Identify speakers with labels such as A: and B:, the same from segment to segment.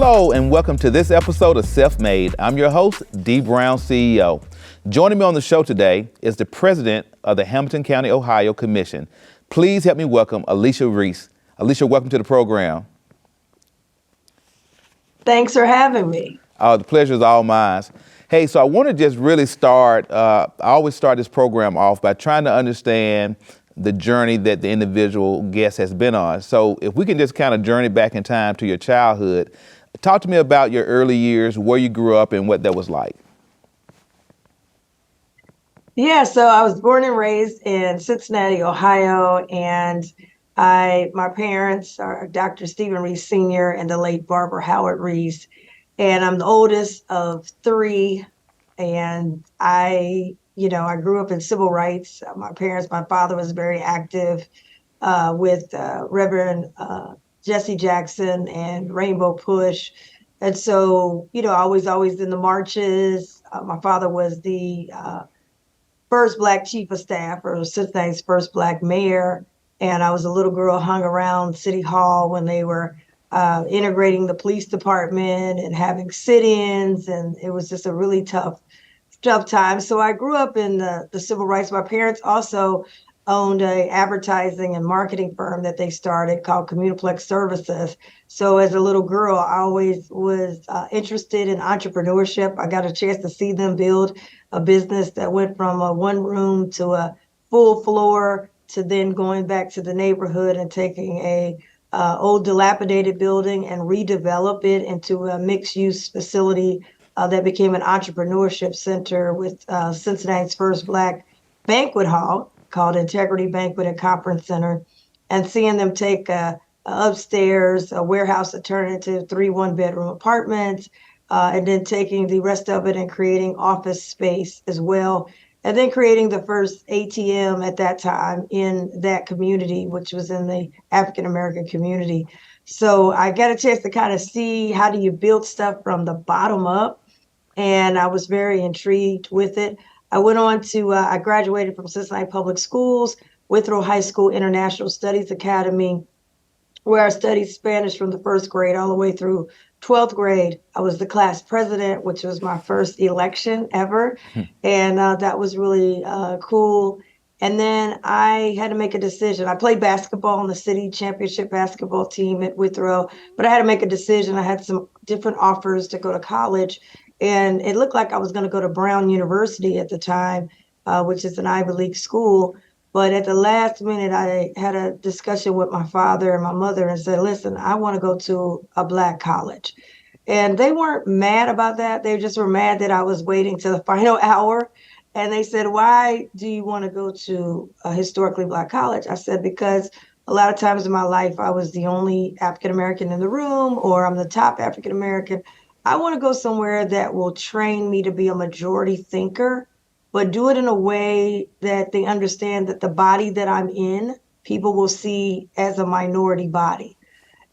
A: Hello and welcome to this episode of Self-Made. I'm your host, Dee Brown CEO. Joining me on the show today is the president of the Hamilton County, Ohio Commission. Please help me welcome Alicia Reece. Alicia, welcome to the program.
B: Thanks for having me.
A: The pleasure is all mine. Hey, so I want to just really start, I always start this program off by trying to understand the journey that the individual guest has been on. So if we can just kind of journey back in time to your childhood, talk to me about your early years, where you grew up and what that was like.
B: Yeah, so I was born and raised in Cincinnati, Ohio, and my parents are Dr. Stephen Reece Sr. and the late Barbara Howard Reece, and I'm the oldest of three, and I grew up in civil rights. My father was very active with Reverend Jesse Jackson and Rainbow Push. And so, always in the marches. My father was the first Black chief of staff, or Cincinnati's first Black mayor. And I was a little girl, hung around City Hall when they were integrating the police department and having sit-ins. And it was just a really tough time. So I grew up in the civil rights. My parents also owned a advertising and marketing firm that they started called Communiplex Services. So as a little girl, I always was interested in entrepreneurship. I got a chance to see them build a business that went from a one room to a full floor to then going back to the neighborhood and taking a old dilapidated building and redevelop it into a mixed use facility that became an entrepreneurship center with Cincinnati's first Black banquet hall called Integrity Banquet and Conference Center, and seeing them take upstairs a warehouse that turned into 3 one-bedroom apartments, and then taking the rest of it and creating office space as well, and then creating the first ATM at that time in that community, which was in the African-American community. So I got a chance to kind of see how do you build stuff from the bottom up, and I was very intrigued with it. I went on to, I graduated from Cincinnati Public Schools, Withrow High School International Studies Academy, where I studied Spanish from the first grade all the way through 12th grade. I was the class president, which was my first election ever. And that was really cool. And then I had to make a decision. I played basketball on the city championship basketball team at Withrow, but I had to make a decision. I had some different offers to go to college. And it looked like I was going to go to Brown University at the time, which is an Ivy League school. But at the last minute, I had a discussion with my father and my mother and said, listen, I want to go to a Black college. And they weren't mad about that. They just were mad that I was waiting to the final hour. And they said, why do you want to go to a historically Black college? I said, because a lot of times in my life, I was the only African-American in the room, or I'm the top African-American. I want to go somewhere that will train me to be a majority thinker, but do it in a way that they understand that the body that I'm in, people will see as a minority body.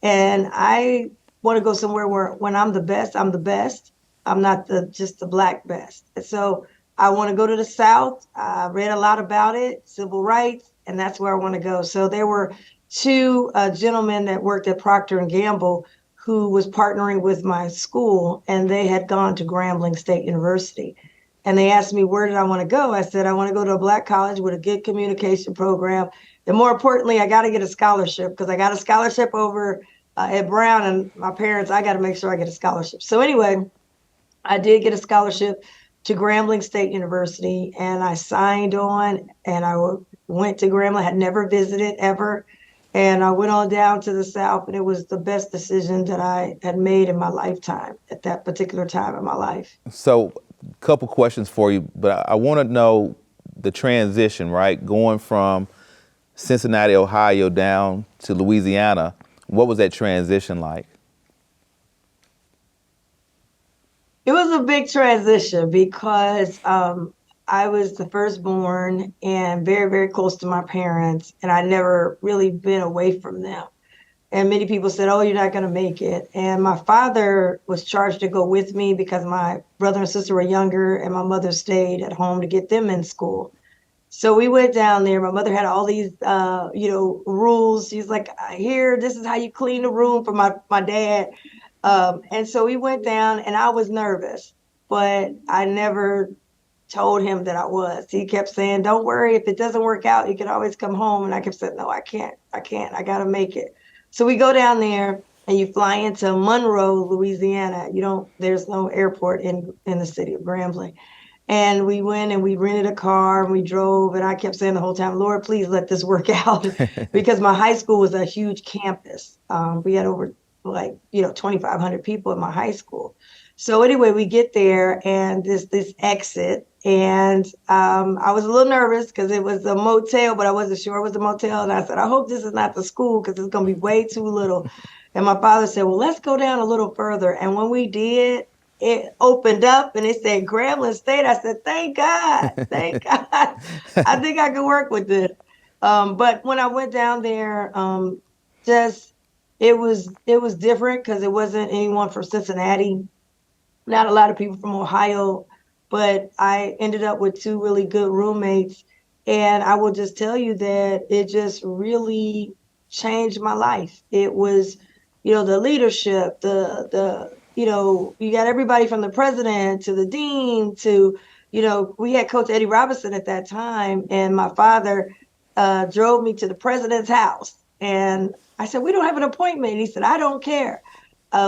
B: And I want to go somewhere where when I'm the best, I'm the best. I'm not just the Black best. And so I want to go to the South. I read a lot about it, civil rights, and that's where I want to go. So there were two gentlemen that worked at Procter & Gamble who was partnering with my school, and they had gone to Grambling State University. And they asked me, where did I want to go? I said, I want to go to a Black college with a good communication program. And more importantly, I got to get a scholarship, because I got a scholarship over at Brown, and my parents, I got to make sure I get a scholarship. So anyway, I did get a scholarship to Grambling State University, and I signed on, and I went to Grambling. I had never visited ever. And I went on down to the South, and it was the best decision that I had made in my lifetime at that particular time in my life.
A: So a couple questions for you, but I want to know the transition, right? Going from Cincinnati, Ohio down to Louisiana, what was that transition like?
B: It was a big transition because I was the firstborn and very, very close to my parents, and I'd never really been away from them. And many people said, oh, you're not going to make it. And my father was charged to go with me because my brother and sister were younger, and my mother stayed at home to get them in school. So we went down there. My mother had all these, rules. She's like, here, this is how you clean the room for my dad. And so we went down, and I was nervous, but I never told him that I was. He kept saying, don't worry, if it doesn't work out, you can always come home. And I kept saying, no, I can't, I gotta make it. So we go down there, and you fly into Monroe, Louisiana. There's no airport in the city of Grambling. And we went and we rented a car and we drove. And I kept saying the whole time, Lord, please let this work out. Because my high school was a huge campus. We had over 2,500 people in my high school. So anyway, we get there and this exit. And I was a little nervous because it was a motel, but I wasn't sure it was a motel. And I said, I hope this is not the school because it's going to be way too little. And my father said, well, let's go down a little further. And when we did, it opened up and it said Grambling State. I said, thank God, thank God. I think I could work with this. But when I went down there, it was different because it wasn't anyone from Cincinnati, not a lot of people from Ohio, but I ended up with two really good roommates. And I will just tell you that it just really changed my life. It was, the leadership, you got everybody from the president to the dean to, we had Coach Eddie Robinson at that time. And my father drove me to the president's house. And I said, we don't have an appointment. He said, I don't care.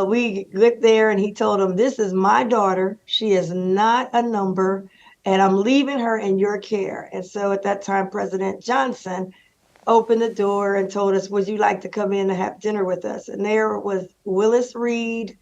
B: We get there and he told him, this is my daughter. She is not a number and I'm leaving her in your care. And so at that time, President Johnson opened the door and told us, would you like to come in and have dinner with us? And there was Willis Reed,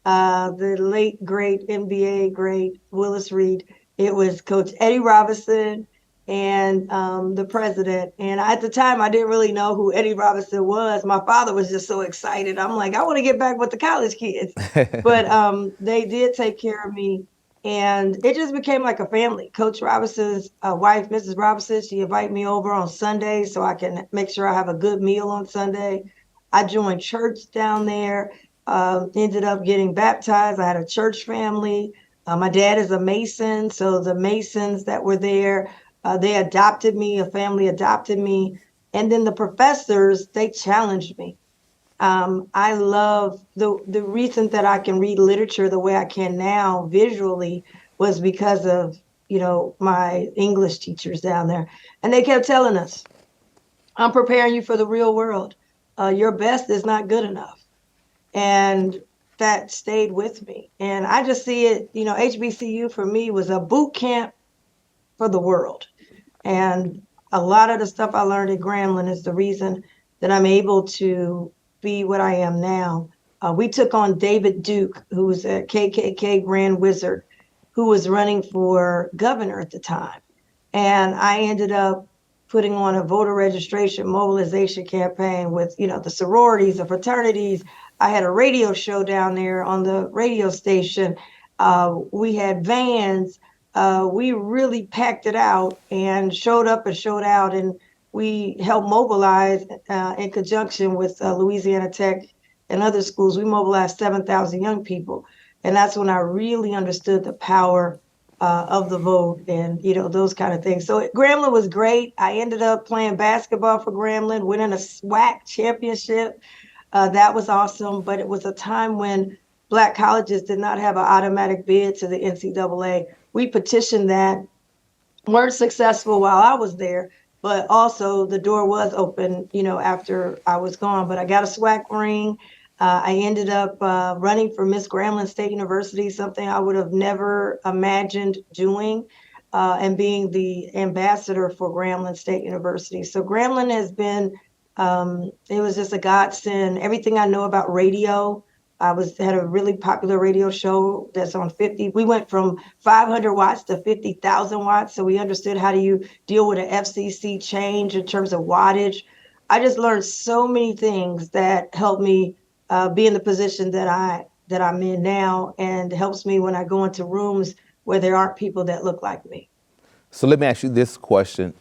B: the late, great NBA great Willis Reed. It was Coach Eddie Robinson and the president. And at the time, I didn't really know who Eddie Robinson was. My father was just so excited. I'm like, I want to get back with the college kids. But they did take care of me. And it just became like a family. Coach Robinson's wife, Mrs. Robinson, she invited me over on Sunday so I can make sure I have a good meal on Sunday. I joined church down there, ended up getting baptized. I had a church family. My dad is a Mason, so the Masons that were there, they adopted me, a family adopted me. And then the professors, they challenged me. I love the reason that I can read literature the way I can now visually was because of, my English teachers down there. And they kept telling us, I'm preparing you for the real world. Your best is not good enough. And that stayed with me. And I just see it, HBCU for me was a boot camp for the world. And a lot of the stuff I learned at Grambling is the reason that I'm able to be what I am now. We took on David Duke, who was a KKK Grand Wizard, who was running for governor at the time. And I ended up putting on a voter registration mobilization campaign with, the sororities, the fraternities. I had a radio show down there on the radio station. We had vans. We really packed it out and showed up and showed out. And we helped mobilize in conjunction with Louisiana Tech and other schools. We mobilized 7,000 young people. And that's when I really understood the power of the vote and, those kind of things. So Grambling was great. I ended up playing basketball for Grambling, winning a SWAC championship. That was awesome. But it was a time when Black colleges did not have an automatic bid to the NCAA. We petitioned that, weren't successful while I was there. But also the door was open, after I was gone. But I got a SWAC ring. I ended up running for Miss Grambling State University, something I would have never imagined doing, and being the ambassador for Grambling State University. So Grambling has been, it was just a godsend. Everything I know about radio, had a really popular radio show that's on 50. We went from 500 watts to 50,000 watts. So we understood how do you deal with an FCC change in terms of wattage. I just learned so many things that helped me be in the position that I'm in now, and helps me when I go into rooms where there aren't people that look like me.
A: So let me ask you this question.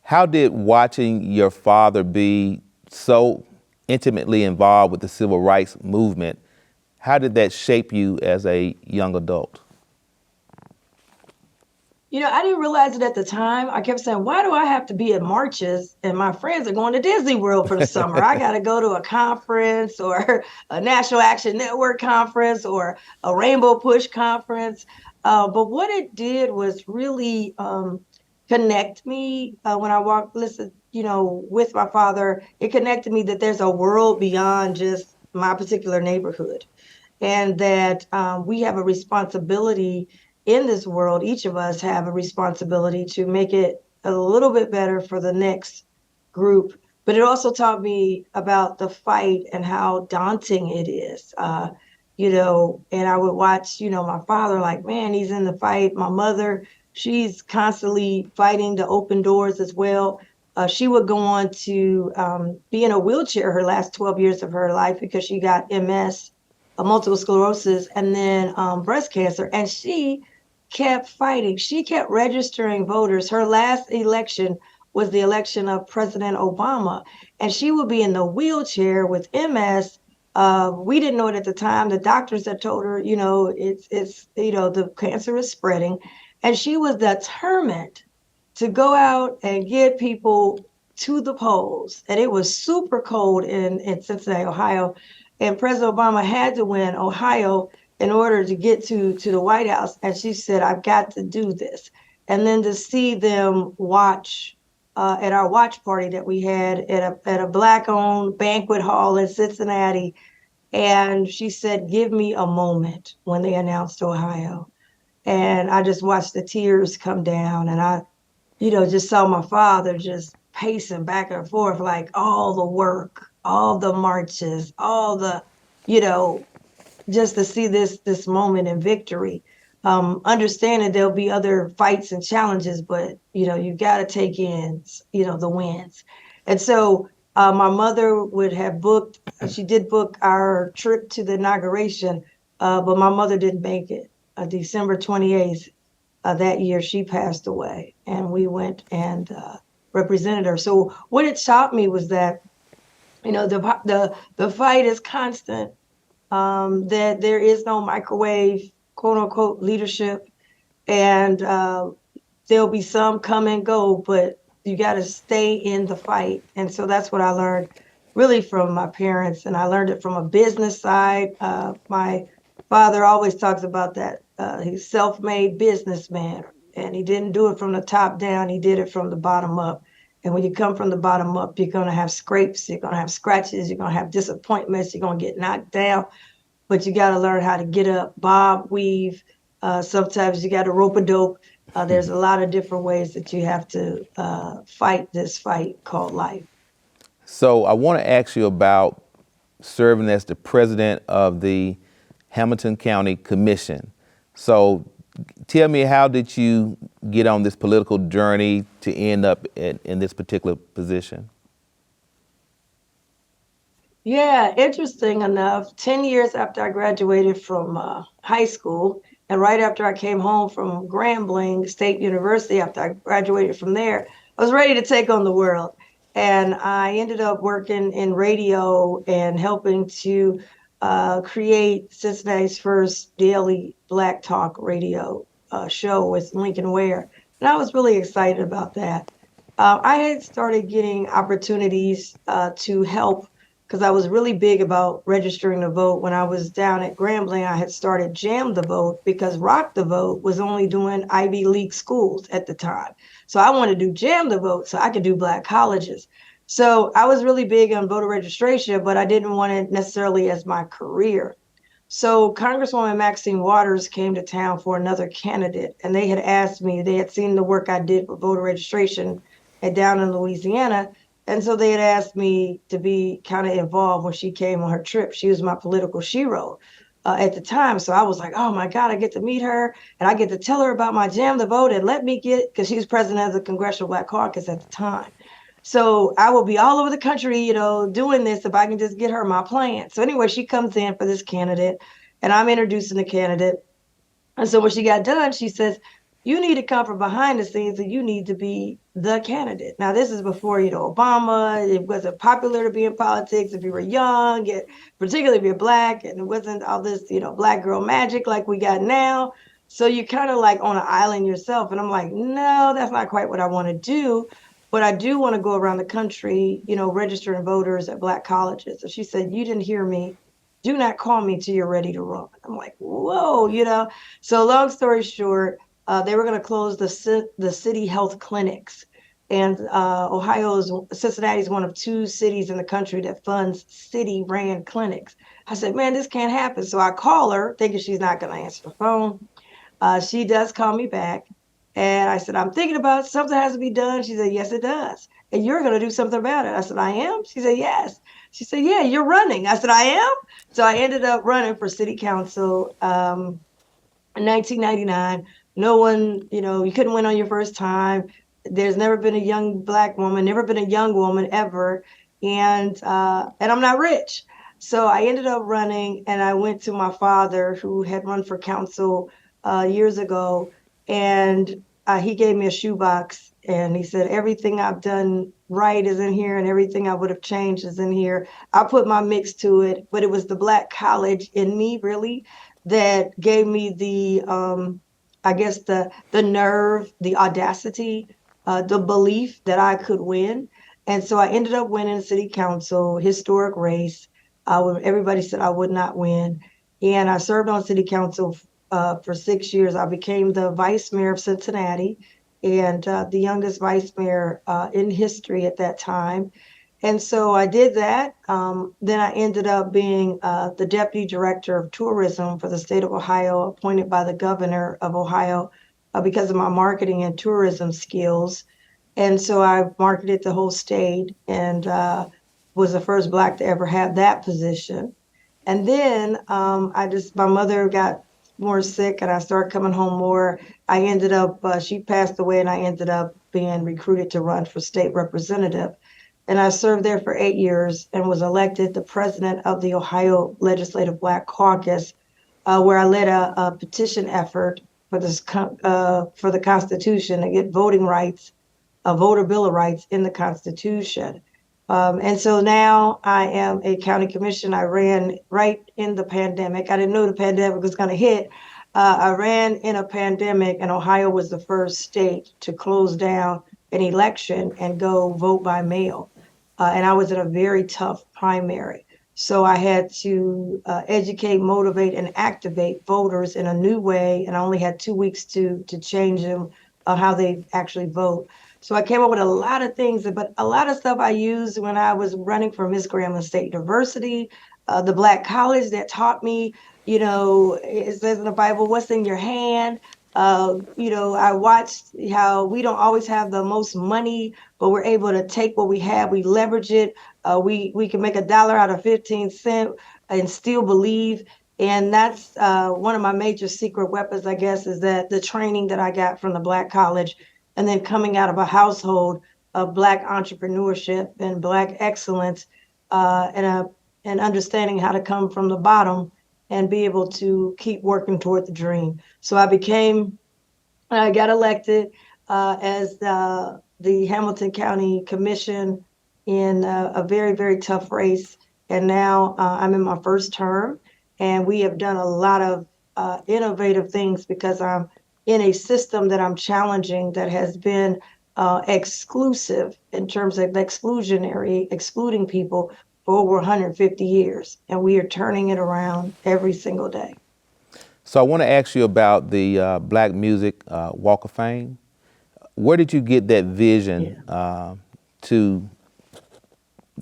A: How did watching your father be so intimately involved with the civil rights movement, how did that shape you as a young adult?
B: I didn't realize it at the time. I kept saying, why do I have to be at marches and my friends are going to Disney World for the summer? I got to go to a conference or a National Action Network conference or a Rainbow Push conference. But what it did was really connect me when I walked, listen, with my father. It connected me that there's a world beyond just my particular neighborhood, and that we have a responsibility in this world. Each of us have a responsibility to make it a little bit better for the next group. But it also taught me about the fight and how daunting it is. And I would watch, my father, like, man, he's in the fight. My mother, she's constantly fighting to open doors as well. She would go on to be in a wheelchair her last 12 years of her life because she got MS, multiple sclerosis, and then breast cancer. And she kept fighting. She kept registering voters. Her last election was the election of President Obama, and she would be in the wheelchair with MS. We didn't know it at the time. The doctors had told her, it's the cancer is spreading, and she was determined to go out and get people to the polls. And it was super cold in Cincinnati, Ohio. And President Obama had to win Ohio in order to get to the White House. And she said, I've got to do this. And then to see them watch at our watch party that we had at a Black-owned banquet hall in Cincinnati. And she said, give me a moment when they announced Ohio. And I just watched the tears come down. And I just saw my father just pacing back and forth, like all the work, all the marches, all the, just to see this moment in victory. Understanding there'll be other fights and challenges, but you got to take in, the wins. And so my mother would have booked. She did book our trip to the inauguration, but my mother didn't make it. December 28th. That year she passed away, and we went and represented her. So what it taught me was that the fight is constant, that there is no microwave, quote unquote, leadership, and there'll be some come and go, but you got to stay in the fight. And so that's what I learned really from my parents, and I learned it from a business side. My father always talks about that. He's self-made businessman, and he didn't do it from the top down. He did it from the bottom up. And when you come from the bottom up, you're going to have scrapes, you're going to have scratches, you're going to have disappointments, you're going to get knocked down, but you got to learn how to get up, bob, weave. Sometimes you got to rope a dope. There's a lot of different ways that you have to fight this fight called life.
A: So I want to ask you about serving as the president of the Hamilton County Commission. So tell me, how did you get on this political journey to end up in this particular position?
B: Yeah, interesting enough, 10 years after I graduated from high school, and right after I came home from Grambling State University, after I graduated from there, I was ready to take on the world. And I ended up working in radio and helping to create Cincinnati's first daily Black talk radio show with Lincoln Ware. And I was really excited about that. I had started getting opportunities to help, because I was really big about registering to vote. When I was down at Grambling, I had started Jam the Vote because Rock the Vote was only doing Ivy League schools at the time. So I wanted to do Jam the Vote so I could do Black colleges. So I was really big on voter registration, but I didn't want it necessarily as my career. So Congresswoman Maxine Waters came to town for another candidate, and they had asked me, they had seen the work I did with voter registration down in Louisiana. And so they had asked me to be kind of involved when she came on her trip. She was my political shero at the time. So I was like, oh my God, I get to meet her and I get to tell her about my Jam the Vote and let me get, because she was president of the Congressional Black Caucus at the time. So I will be all over the country, doing this if I can just get her my plan. So anyway, she comes in for this candidate and I'm introducing the candidate. And so when she got done, she says, you need to come from behind the scenes and you need to be the candidate. Now, this is before, Obama. It wasn't popular to be in politics if you were young, particularly if you're Black, and it wasn't all this, Black girl magic like we got now. So you're kind of like on an island yourself. And I'm like, no, that's not quite what I want to do. But I do want to go around the country, registering voters at Black colleges. So she said, you didn't hear me. Do not call me till you're ready to run. I'm like, whoa. So long story short, they were going to close the city health clinics. And Cincinnati is one of two cities in the country that funds city-ran clinics. I said, man, this can't happen. So I call her thinking she's not going to answer the phone. She does call me back. And I said, I'm thinking about it. Something has to be done. She said, yes, it does. And you're going to do something about it. I said, I am. She said, yes. She said, yeah, you're running. I said, I am. So I ended up running for city council in 1999. No one, you couldn't win on your first time. There's never been a young Black woman, never been a young woman ever. And I'm not rich. So I ended up running, and I went to my father, who had run for council years ago, and he gave me a shoebox, and he said, everything I've done right is in here, and everything I would have changed is in here. I put my mix to it, but it was the Black college in me, really, that gave me I guess the nerve, the audacity, the belief that I could win. And so I ended up winning city council, historic race. When everybody said I would not win. And I served on city council for 6 years. I became the vice mayor of Cincinnati, and the youngest vice mayor in history at that time. And so I did that. Then I ended up being the deputy director of tourism for the state of Ohio, appointed by the governor of Ohio because of my marketing and tourism skills. And so I marketed the whole state, and was the first Black to ever have that position. And then my mother got more sick, and I started coming home more. I ended up, she passed away, and I ended up being recruited to run for state representative. And I served there for 8 years and was elected the president of the Ohio Legislative Black Caucus, where I led a petition effort for for the Constitution to get voting rights, a voter bill of rights in the Constitution. And so now I am a county commission. I ran right in the pandemic. I didn't know the pandemic was going to hit. I ran in a pandemic, and Ohio was the first state to close down an election and go vote by mail. And I was in a very tough primary. So I had to educate, motivate, and activate voters in a new way. And I only had 2 weeks to change them how they actually vote. So I came up with a lot of things, but a lot of stuff I used when I was running for Miss Grambling State University, the Black college that taught me, it says in the Bible, what's in your hand. I watched how we don't always have the most money, but we're able to take what we have, we leverage it. We can make $1 out of 15 cents and still believe. And that's one of my major secret weapons, I guess, is that the training that I got from the Black college, and then coming out of a household of Black entrepreneurship and Black excellence, and understanding how to come from the bottom and be able to keep working toward the dream. So I got elected as the Hamilton County Commission in a very, very tough race. And now I'm in my first term, and we have done a lot of innovative things because I'm in a system that I'm challenging that has been exclusive in terms of excluding people for over 150 years. And we are turning it around every single day.
A: So I want to ask you about the Black Music Walk of Fame. Where did you get that vision to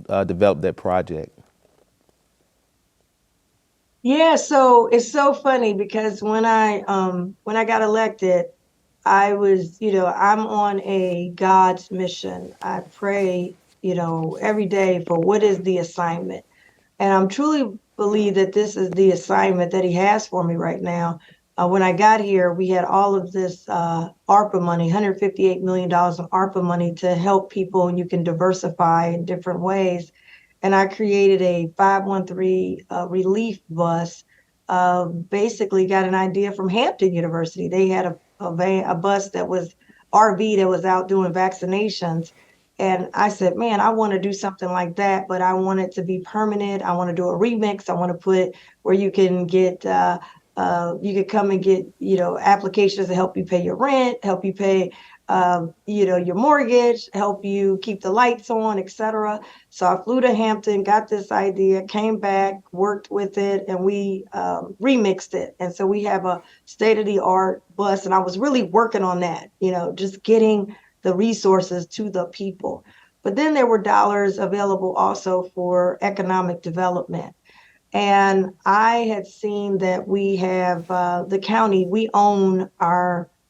A: develop that project?
B: Yeah, so it's so funny because when I got elected, I was, I'm on a God's mission. I pray, every day for what is the assignment. And I'm truly believe that this is the assignment that he has for me right now. When I got here, we had all of this ARPA money, $158 million of ARPA money to help people, and you can diversify in different ways. And I created a 513 relief bus. Basically got an idea from Hampton University. They had a bus that was RV that was out doing vaccinations. And I said, man, I want to do something like that, but I want it to be permanent. I want to do a remix. I want to put where you can get You could come and get, applications to help you pay your rent, help you pay, your mortgage, help you keep the lights on, etc. So I flew to Hampton, got this idea, came back, worked with it, and we remixed it. And so we have a state-of-the-art bus, and I was really working on that, just getting the resources to the people. But then there were dollars available also for economic development. And I had seen that we have the county, we own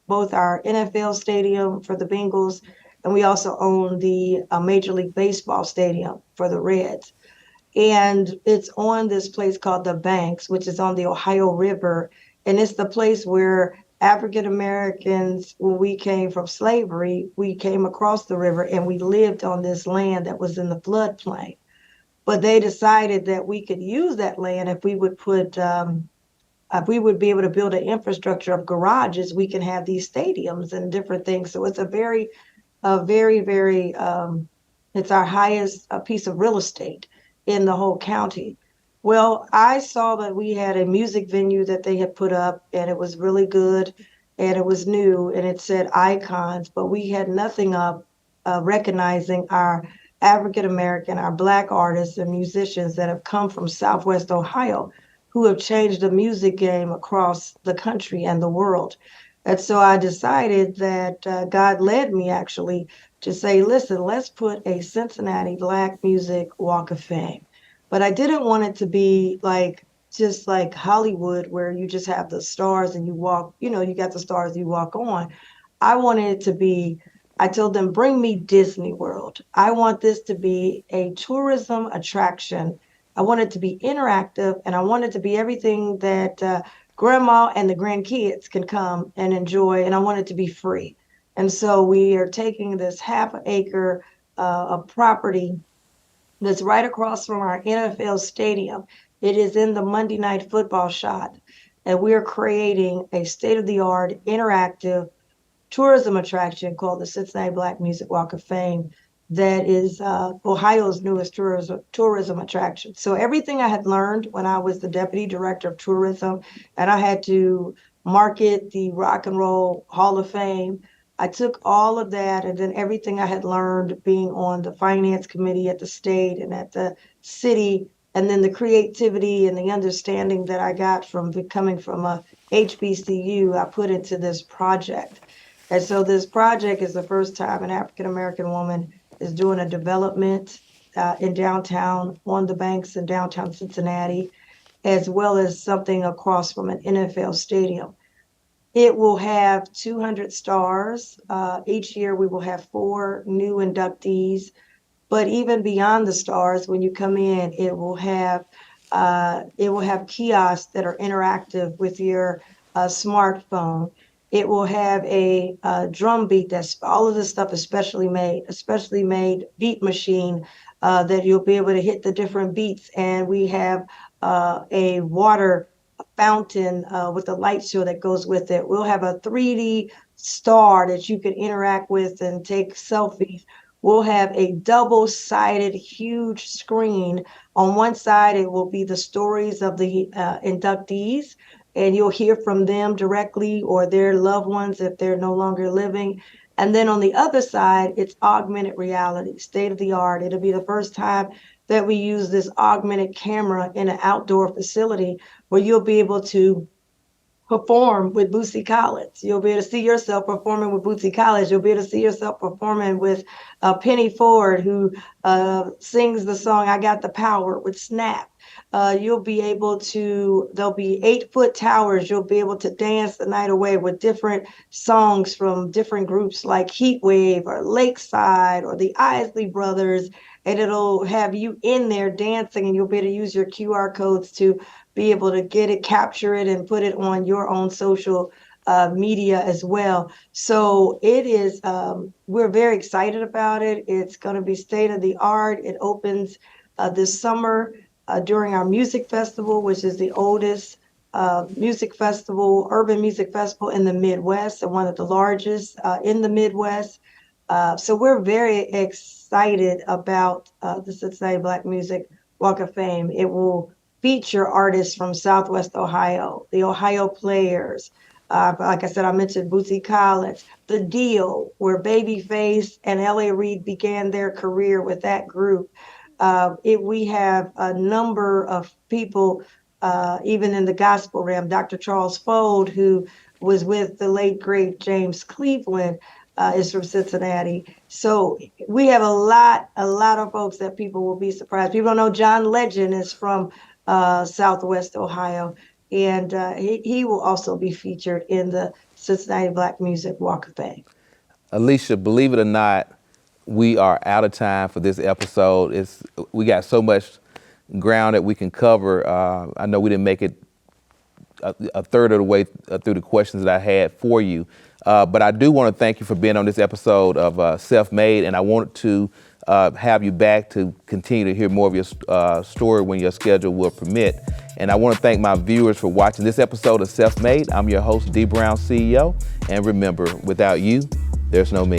B: both our NFL stadium for the Bengals, and we also own the Major League Baseball stadium for the Reds. And it's on this place called the Banks, which is on the Ohio River. And it's the place where African Americans, when we came from slavery, we came across the river and we lived on this land that was in the floodplain. But they decided that we could use that land if we would if we would be able to build an infrastructure of garages, we can have these stadiums and different things. So it's very, it's our highest piece of real estate in the whole county. Well, I saw that we had a music venue that they had put up, and it was really good, and it was new, and it said icons, but we had nothing up recognizing our African American, our Black artists and musicians that have come from Southwest Ohio, who have changed the music game across the country and the world. And so I decided that God led me actually to say, listen, let's put a Cincinnati Black Music Walk of Fame. But I didn't want it to be just like Hollywood, where you just have the stars and you walk, you got the stars you walk on. I wanted it to be, I told them, bring me Disney World. I want this to be a tourism attraction. I want it to be interactive, and I want it to be everything that grandma and the grandkids can come and enjoy, and I want it to be free. And so we are taking this half acre of property that's right across from our NFL stadium. It is in the Monday Night Football shot, and we're creating a state-of-the-art interactive tourism attraction called the Cincinnati Black Music Walk of Fame that is Ohio's newest tourism attraction. So everything I had learned when I was the deputy director of tourism, and I had to market the Rock and Roll Hall of Fame, I took all of that, and then everything I had learned being on the finance committee at the state and at the city, and then the creativity and the understanding that I got from coming from a HBCU, I put into this project. And so this project is the first time an African American woman is doing a development in downtown, on the Banks in downtown Cincinnati, as well as something across from an NFL stadium. It will have 200 stars. Each year we will have 4 new inductees. But even beyond the stars, when you come in, it will have kiosks that are interactive with your smartphone. It will have a drum beat that's all of this stuff is specially made beat machine that you'll be able to hit the different beats. And we have a water fountain with a light show that goes with it. We'll have a 3D star that you can interact with and take selfies. We'll have a double-sided huge screen. On one side, it will be the stories of the inductees, and you'll hear from them directly or their loved ones if they're no longer living. And then on the other side, it's augmented reality, state of the art. It'll be the first time that we use this augmented camera in an outdoor facility where you'll be able to perform with Bootsy Collins. You'll be able to see yourself performing with Bootsy Collins. You'll be able to see yourself performing with Penny Ford, who sings the song I Got the Power with Snap. You'll be able to, there'll be 8-foot towers. You'll be able to dance the night away with different songs from different groups like Heat Wave or Lakeside or the Isley Brothers. And it'll have you in there dancing, and you'll be able to use your QR codes to be able to get it, capture it, and put it on your own social media as well. So it is, we're very excited about it. It's going to be state of the art. It opens this summer during our music festival, which is the oldest music festival, urban music festival in the Midwest, and one of the largest in the Midwest. So we're very excited about the Cincinnati Black Music Walk of Fame. It will feature artists from Southwest Ohio, the Ohio Players. Like I said, I mentioned Bootsy Collins, The Deal, where Babyface and L.A. Reid began their career with that group. We have a number of people, even in the gospel realm. Dr. Charles Fold, who was with the late, great James Cleveland, is from Cincinnati. So we have a lot of folks that people will be surprised. People don't know John Legend is from Southwest Ohio, and he will also be featured in the Cincinnati Black Music Walk of Fame.
A: Alicia, believe it or not, we are out of time for this episode. We got so much ground that we can cover. I know we didn't make it a third of the way through the questions that I had for you. But I do want to thank you for being on this episode of Self-Made, and I want to have you back to continue to hear more of your story when your schedule will permit. And I want to thank my viewers for watching this episode of Self-Made. I'm your host, Dee Brown CEO, and remember, without you, there's no me.